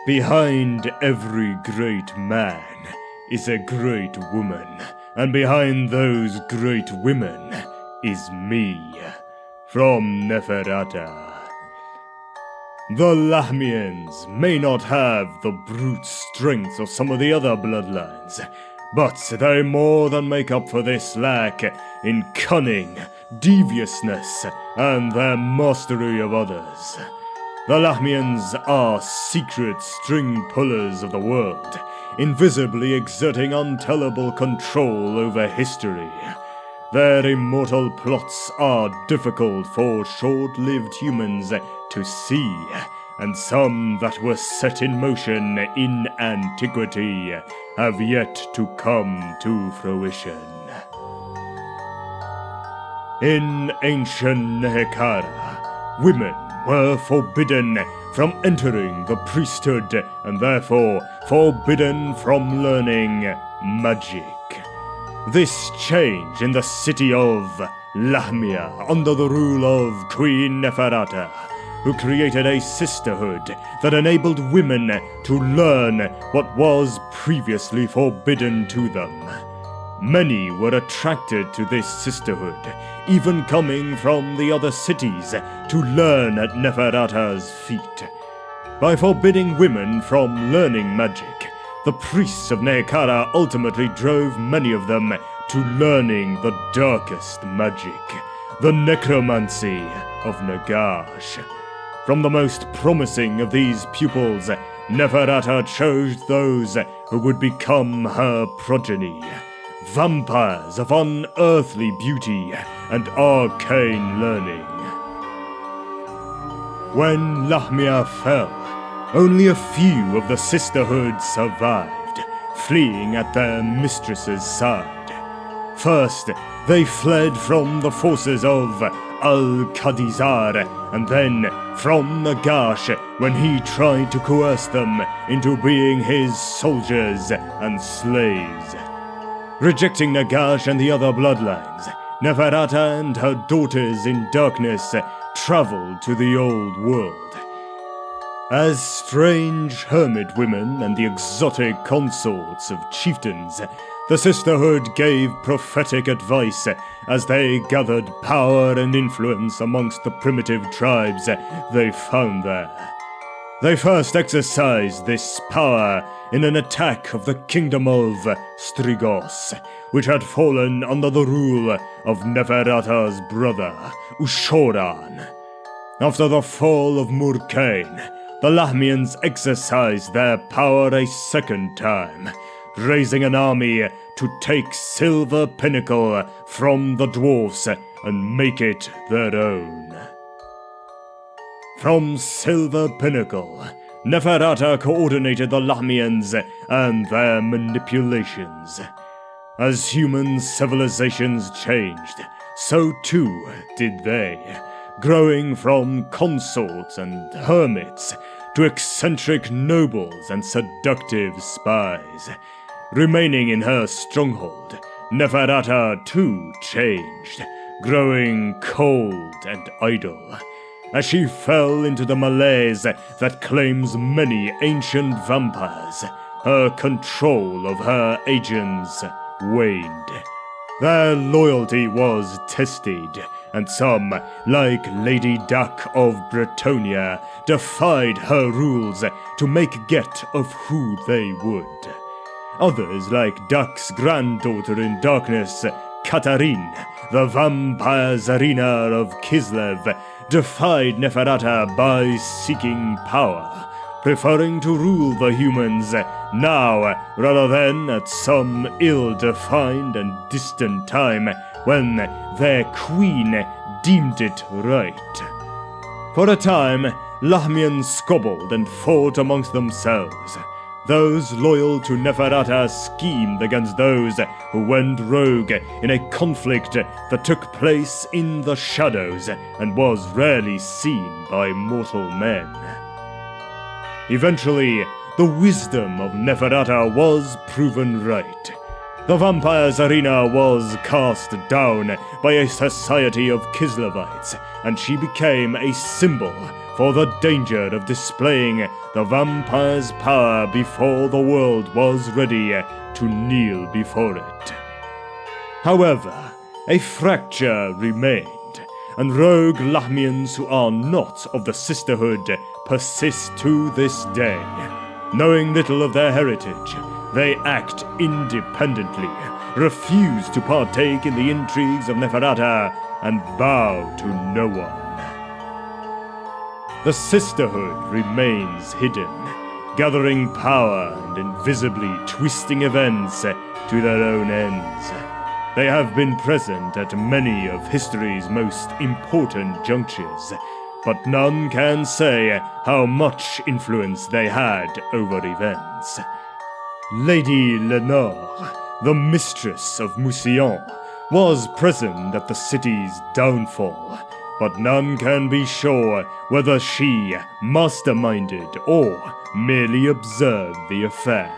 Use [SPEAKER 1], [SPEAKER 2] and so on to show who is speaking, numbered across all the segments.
[SPEAKER 1] Behind every great man is a great woman, and behind those great women is me, from Neferata. The LAHMIANS may not have the brute strength of some of the other bloodlines, but they more than make up for this lack in cunning, deviousness, and their mastery of others. The LAHMIANS are secret string pullers of the world, invisibly exerting untellable control over history. Their immortal plots are difficult for short-lived humans to see, and some that were set in motion in antiquity have yet to come to fruition. In ancient Nehekara, women were forbidden from entering the priesthood and therefore forbidden from learning magic. This change in the city of Lahmia under the rule of Queen Neferata, who created a sisterhood that enabled women to learn what was previously forbidden to them. Many were attracted to this sisterhood, even coming from the other cities to learn at Neferata's feet. By forbidding women from learning magic, the priests of Nehekara ultimately drove many of them to learning the darkest magic, the necromancy of Nagash. From the most promising of these pupils, Neferata chose those who would become her progeny, vampires of unearthly beauty and arcane learning. When Lahmia fell, only a few of the sisterhood survived, fleeing at their mistress's side. First, they fled from the forces of Al-Khadizar, and then from Nagash when he tried to coerce them into being his soldiers and slaves. Rejecting Nagash and the other bloodlines, Neferata and her daughters in darkness traveled to the old world. As strange hermit women and the exotic consorts of chieftains, the sisterhood gave prophetic advice as they gathered power and influence amongst the primitive tribes they found there. They first exercised this power in an attack of the kingdom of Strigos, which had fallen under the rule of Neferata's brother, Ushoran. After the fall of Murkane, the LAHMIANS exercised their power a second time, raising an army to take Silver Pinnacle from the dwarfs and make it their own. From Silver Pinnacle, Neferata coordinated the LAHMIANS and their manipulations. As human civilizations changed, so too did they, growing from consorts and hermits to eccentric nobles and seductive spies. Remaining in her stronghold, Neferata too changed, growing cold and idle. As she fell into the malaise that claims many ancient vampires, her control of her agents waned. Their loyalty was tested, and some, like Lady Duck of Bretonia, defied her rules to make get of who they would. Others, like Duck's granddaughter in darkness, Katarine, the vampire Zarina of Kislev, defied Neferata by seeking power, preferring to rule the humans now rather than at some ill-defined and distant time when their queen deemed it right. For a time, LAHMIANS squabbled and fought amongst themselves. Those loyal to Neferata schemed against those who went rogue in a conflict that took place in the shadows and was rarely seen by mortal men. Eventually, the wisdom of Neferata was proven right. The vampire Zarina was cast down by a society of Kislevites, and she became a symbol for the danger of displaying the vampire's power before the world was ready to kneel before it. However, a fracture remained, and rogue LAHMIANS who are not of the Sisterhood persist to this day. Knowing little of their heritage, they act independently, refuse to partake in the intrigues of Neferata, and bow to no one. The Sisterhood remains hidden, gathering power and invisibly twisting events to their own ends. They have been present at many of history's most important junctures, but none can say how much influence they had over events. Lady Lenore, the mistress of Mousillon, was present at the city's downfall, but none can be sure whether she masterminded or merely observed the affair.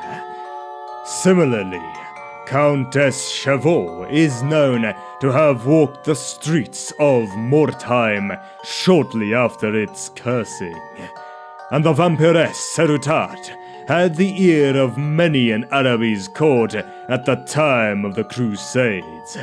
[SPEAKER 1] Similarly, Countess Chavot is known to have walked the streets of Mortheim shortly after its cursing, and the vampiress Serutat had the ear of many an Arabi's court at the time of the Crusades.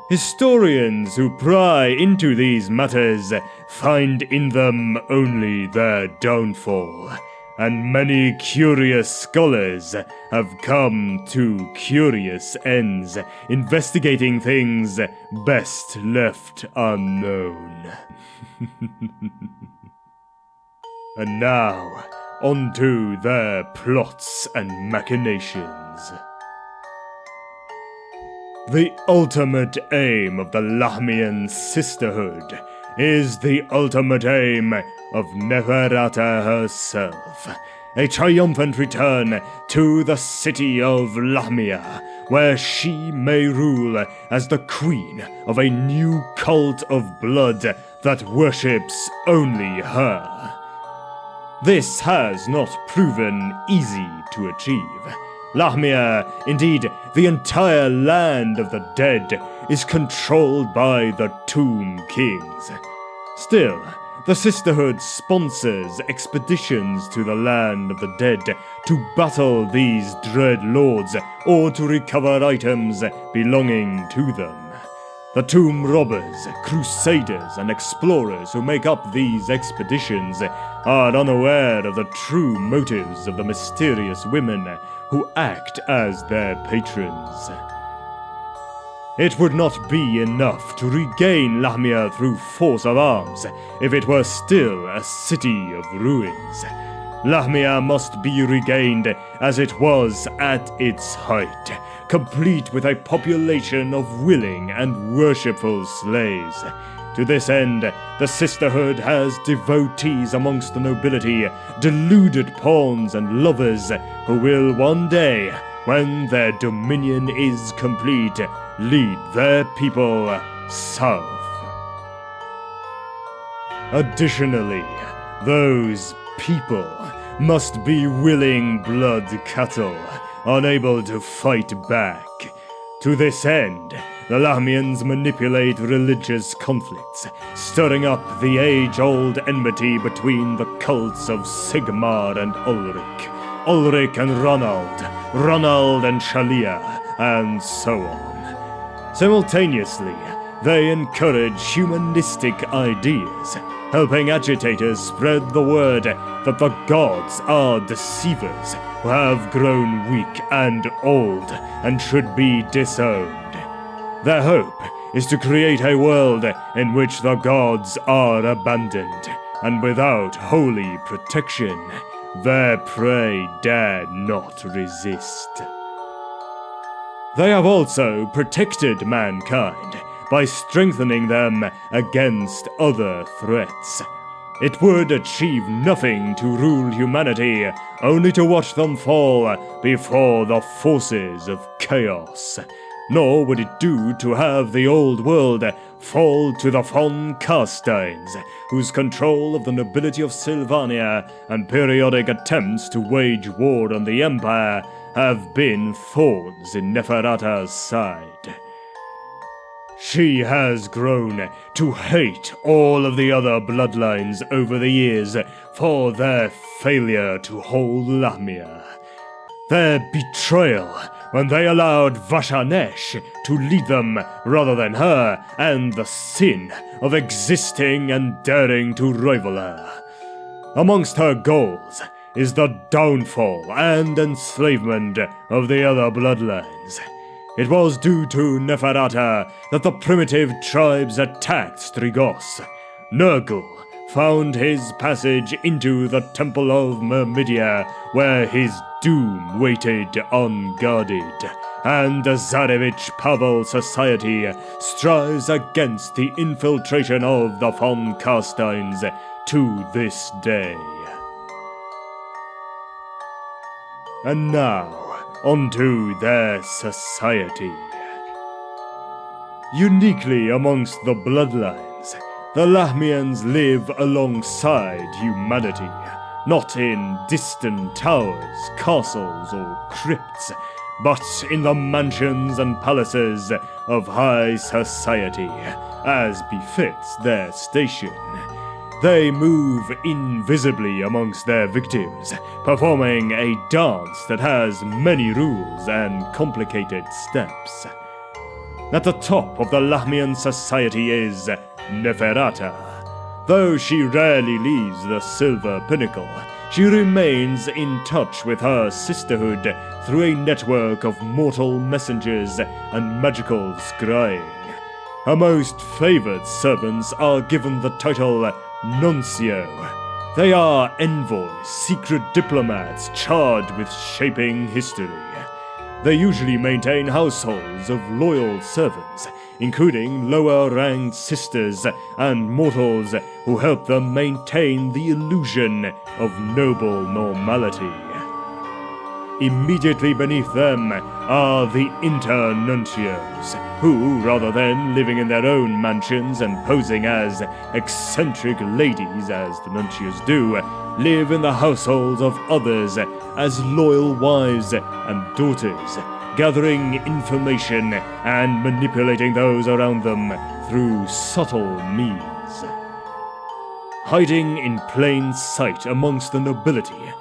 [SPEAKER 1] Historians who pry into these matters find in them only their downfall, and many curious scholars have come to curious ends, investigating things best left unknown. And now, onto their plots and machinations. The ultimate aim of the LAHMIAN Sisterhood is the ultimate aim of Neferata herself, a triumphant return to the city of Lahmia, where she may rule as the queen of a new cult of blood that worships only her. This has not proven easy to achieve. Lahmia, indeed the entire land of the dead, is controlled by the Tomb Kings. Still, the Sisterhood sponsors expeditions to the land of the dead to battle these dread lords or to recover items belonging to them. The tomb robbers, crusaders, and explorers who make up these expeditions are unaware of the true motives of the mysterious women who act as their patrons. It would not be enough to regain Lahmia through force of arms if it were still a city of ruins. Lahmia must be regained as it was at its height, complete with a population of willing and worshipful slaves. To this end, the Sisterhood has devotees amongst the nobility, deluded pawns and lovers who will one day, when their dominion is complete, lead their people south. Additionally, those people must be willing blood cattle, unable to fight back. To this end, the LAHMIANS manipulate religious conflicts, stirring up the age-old enmity between the cults of Sigmar and Ulrich, Ulrich and Ronald, Ronald and Shalia, and so on. Simultaneously, they encourage humanistic ideas, helping agitators spread the word that the gods are deceivers who have grown weak and old and should be disowned. Their hope is to create a world in which the gods are abandoned, and without holy protection, their prey dare not resist. They have also protected mankind by strengthening them against other threats. It would achieve nothing to rule humanity, only to watch them fall before the forces of chaos. Nor would it do to have the old world fall to the von Carsteins, whose control of the nobility of Sylvania and periodic attempts to wage war on the Empire have been thorns in Neferata's side. She has grown to hate all of the other bloodlines over the years for their failure to hold Lahmia. Their betrayal when they allowed Vashanesh to lead them rather than her, and the sin of existing and daring to rival her. Amongst her goals is the downfall and enslavement of the other bloodlines. It was due to Neferata that the primitive tribes attacked Strigos. Nurgle found his passage into the Temple of Myrmidia, where his doom waited unguarded, and the Tsarevich Pavel Society strives against the infiltration of the von Carsteins to this day. And now, onto their society. Uniquely amongst the bloodlines, the LAHMIANS live alongside humanity, not in distant towers, castles, or crypts, but in the mansions and palaces of high society, as befits their station. They move invisibly amongst their victims, performing a dance that has many rules and complicated steps. At the top of the Lahmian society is Neferata. Though she rarely leaves the Silver Pinnacle, she remains in touch with her sisterhood through a network of mortal messengers and magical scrying. Her most favored servants are given the title Nuncio. They are envoys, secret diplomats charged with shaping history. They usually maintain households of loyal servants, including lower-ranked sisters and mortals who help them maintain the illusion of noble normality. Immediately beneath them are the inter-nuncios, who, rather than living in their own mansions and posing as eccentric ladies as the nuncios do, live in the households of others as loyal wives and daughters, gathering information and manipulating those around them through subtle means. Hiding in plain sight amongst the nobility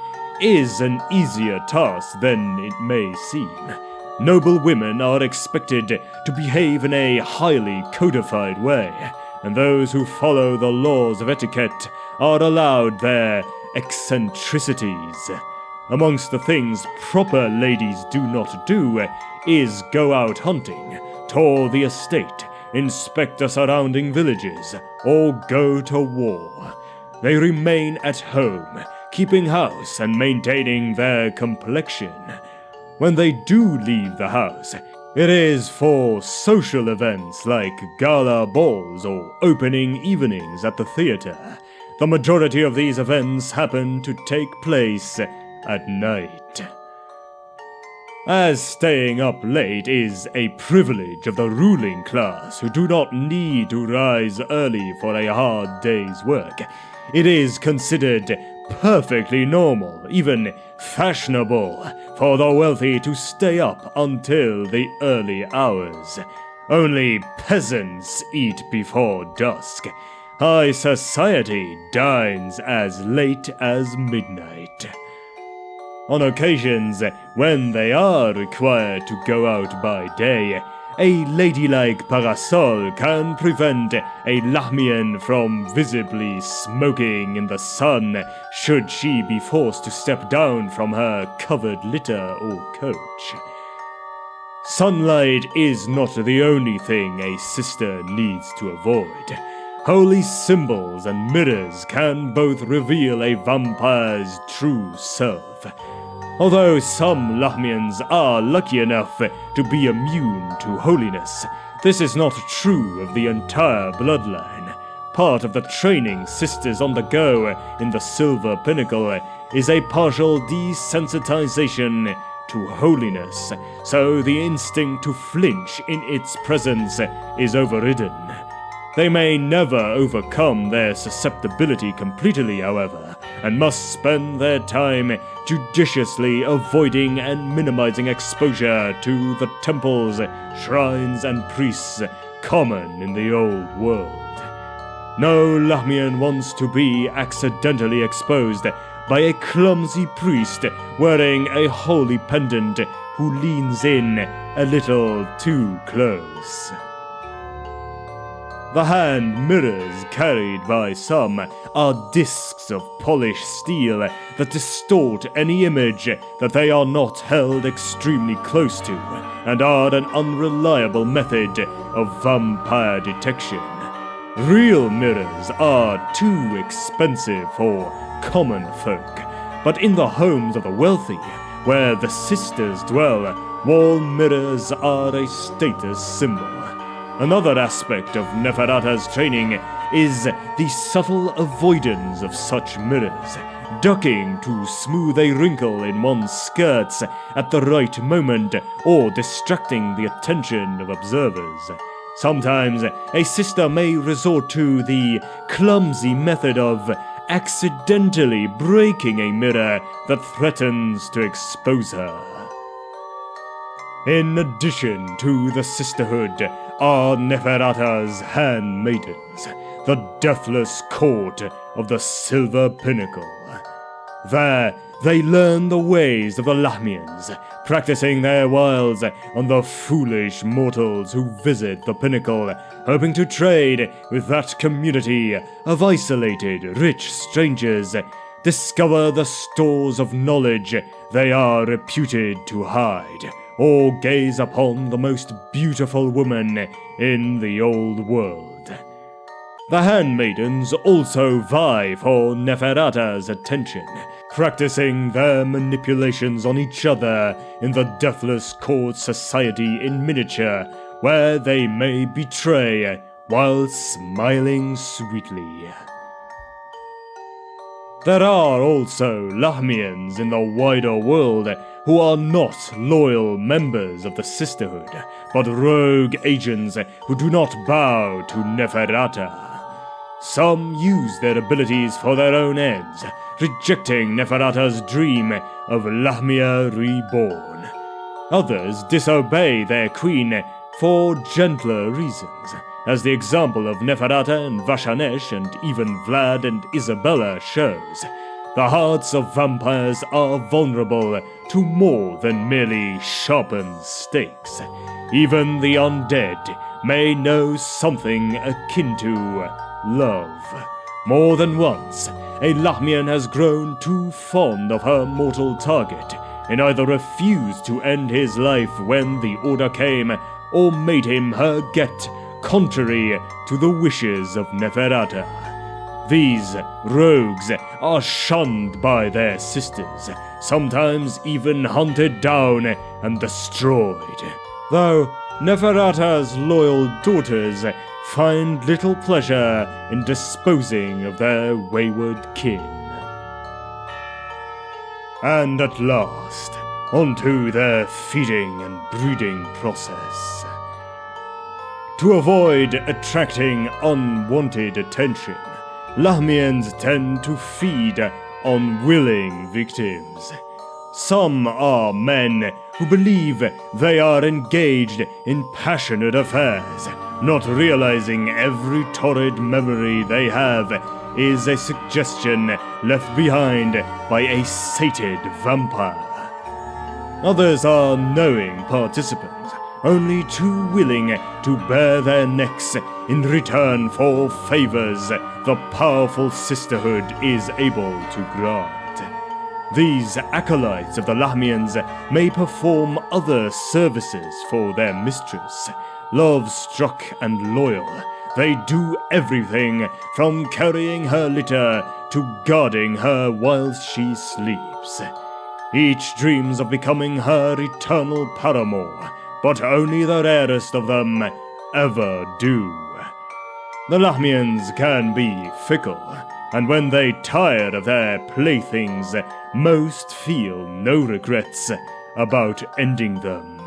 [SPEAKER 1] is an easier task than it may seem. Noble women are expected to behave in a highly codified way, and those who follow the laws of etiquette are allowed their eccentricities. Amongst the things proper ladies do not do is go out hunting, tour the estate, inspect the surrounding villages, or go to war. They remain at home, keeping house and maintaining their complexion. When they do leave the house, it is for social events like gala balls or opening evenings at the theater. The majority of these events happen to take place at night. As staying up late is a privilege of the ruling class who do not need to rise early for a hard day's work, it is considered perfectly normal, even fashionable, for the wealthy to stay up until the early hours. Only peasants eat before dusk. High society dines as late as midnight. On occasions when they are required to go out by day, a ladylike parasol can prevent a Lahmian from visibly smoking in the sun should she be forced to step down from her covered litter or coach. Sunlight is not the only thing a sister needs to avoid. Holy symbols and mirrors can both reveal a vampire's true self. Although some Lahmians are lucky enough to be immune to holiness, this is not true of the entire bloodline. Part of the training sisters undergo in the Silver Pinnacle is a partial desensitization to holiness, so the instinct to flinch in its presence is overridden. They may never overcome their susceptibility completely, however, and must spend their time judiciously avoiding and minimizing exposure to the temples, shrines, and priests common in the old world. No LAHMIAN wants to be accidentally exposed by a clumsy priest wearing a holy pendant who leans in a little too close. The hand mirrors carried by some are discs of polished steel that distort any image that they are not held extremely close to, and are an unreliable method of vampire detection. Real mirrors are too expensive for common folk, but in the homes of the wealthy, where the sisters dwell, wall mirrors are a status symbol. Another aspect of Neferata's training is the subtle avoidance of such mirrors, ducking to smooth a wrinkle in one's skirts at the right moment, or distracting the attention of observers. Sometimes a sister may resort to the clumsy method of accidentally breaking a mirror that threatens to expose her. In addition to the sisterhood are Neferata's handmaidens, the deathless court of the Silver Pinnacle. There, they learn the ways of the LAHMIANS, practicing their wiles on the foolish mortals who visit the pinnacle, hoping to trade with that community of isolated, rich strangers, discover the stores of knowledge they are reputed to hide, or gaze upon the most beautiful woman in the old world. The handmaidens also vie for Neferata's attention, practicing their manipulations on each other in the Deathless Court Society in miniature, where they may betray while smiling sweetly. There are also LAHMIANS in the wider world who are not loyal members of the Sisterhood, but rogue agents who do not bow to Neferata. Some use their abilities for their own ends, rejecting Neferata's dream of Lahmia reborn. Others disobey their queen for gentler reasons, as the example of Neferata and Vashanesh and even Vlad and Isabella shows. The hearts of vampires are vulnerable to more than merely sharpened stakes. Even the undead may know something akin to love. More than once, a LAHMIAN has grown too fond of her mortal target, and either refused to end his life when the order came, or made him her get, contrary to the wishes of Neferata. These rogues are shunned by their sisters, sometimes even hunted down and destroyed, though Neferata's loyal daughters find little pleasure in disposing of their wayward kin. And at last, onto their feeding and breeding process. To avoid attracting unwanted attention, LAHMIANS tend to feed on willing victims. Some are men who believe they are engaged in passionate affairs, not realizing every torrid memory they have is a suggestion left behind by a sated vampire. Others are knowing participants, only too willing to bare their necks in return for favors the powerful sisterhood is able to grant. These acolytes of the LAHMIANS may perform other services for their mistress. Love-struck and loyal, they do everything from carrying her litter to guarding her whilst she sleeps. Each dreams of becoming her eternal paramour, but only the rarest of them ever do. The LAHMIANS can be fickle, and when they tire of their playthings, most feel no regrets about ending them.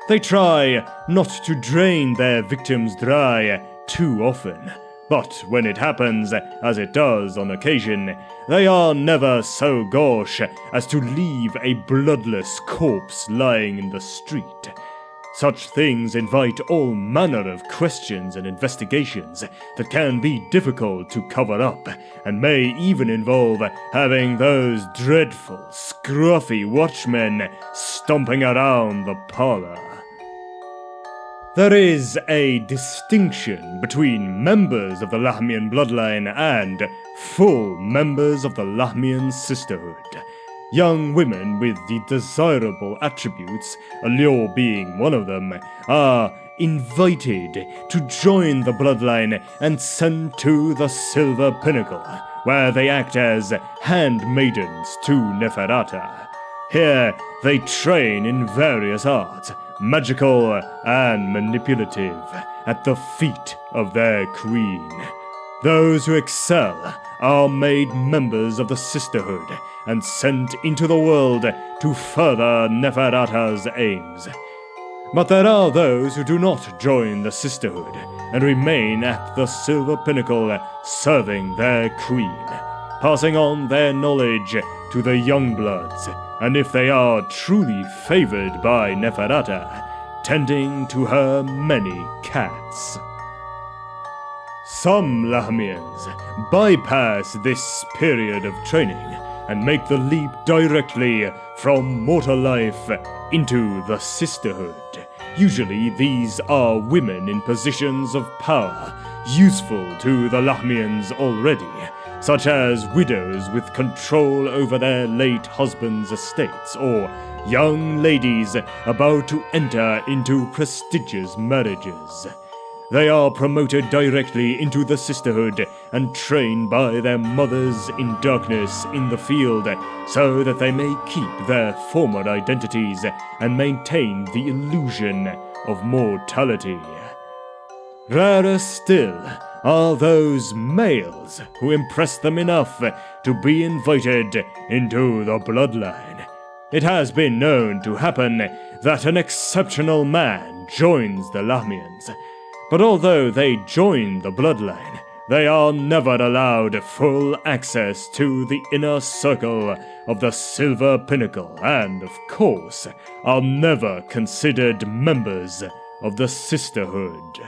[SPEAKER 1] They try not to drain their victims dry too often, but when it happens, as it does on occasion, they are never so gauche as to leave a bloodless corpse lying in the street. Such things invite all manner of questions and investigations that can be difficult to cover up, and may even involve having those dreadful, scruffy watchmen stomping around the parlor. There is a distinction between members of the LAHMIAN bloodline and full members of the LAHMIAN sisterhood. Young women with the desirable attributes, allure being one of them, are invited to join the bloodline and sent to the Silver Pinnacle, where they act as handmaidens to Neferata. Here they train in various arts, magical and manipulative, at the feet of their queen. Those who excel are made members of the sisterhood and sent into the world to further Neferata's aims. But there are those who do not join the sisterhood and remain at the Silver Pinnacle serving their queen, passing on their knowledge to the young bloods, and if they are truly favored by Neferata, tending to her many cats. Some LAHMIANS bypass this period of training and make the leap directly from mortal life into the sisterhood. Usually these are women in positions of power, useful to the LAHMIANS already, such as widows with control over their late husband's estates, or young ladies about to enter into prestigious marriages. They are promoted directly into the sisterhood and trained by their mothers in darkness in the field, so that they may keep their former identities and maintain the illusion of mortality. Rarer still are those males who impress them enough to be invited into the bloodline. It has been known to happen that an exceptional man joins the LAHMIANS, but although they join the bloodline, they are never allowed full access to the inner circle of the Silver Pinnacle and, of course, are never considered members of the sisterhood.